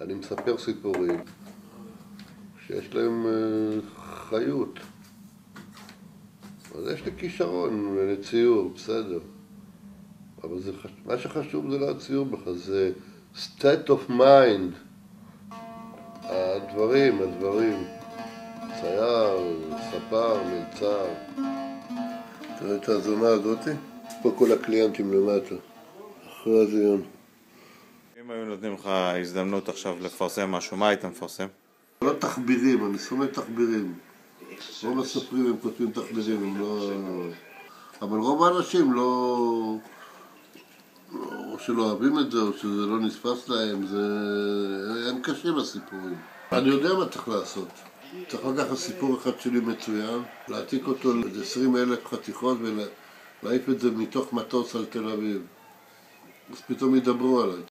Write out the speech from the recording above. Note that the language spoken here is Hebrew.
אני מספר סיפורים שיש להם חיות. אז יש לי כישרון לציור, בסדר. אבל מה שחשוב זה לא הציור בכלל, זה state of mind. הדברים. צייר, ספר, מלצר. תראה את הזונה הזאתי? פה כל הקליינטים למטה, אחרי הזיון. אם היו נותנים לך הזדמנות עכשיו לפרסם משהו, מה היית מפרסם? לא תחבירים, אני שונא תחבירים. רוב הסופרים הם כותבים תחבירים, הם לא... אבל רוב האנשים לא... או שלא אוהבים את זה, או שזה לא נתפס להם, הם קשים הסיפורים. אני יודע מה צריך לעשות. צריך לקחת סיפור אחד שלי מצוין, להעתיק אותו ל20,000 חתיכות ולהעיף את זה מתוך מטוס על תל אביב. אז פתאום ידברו עליי.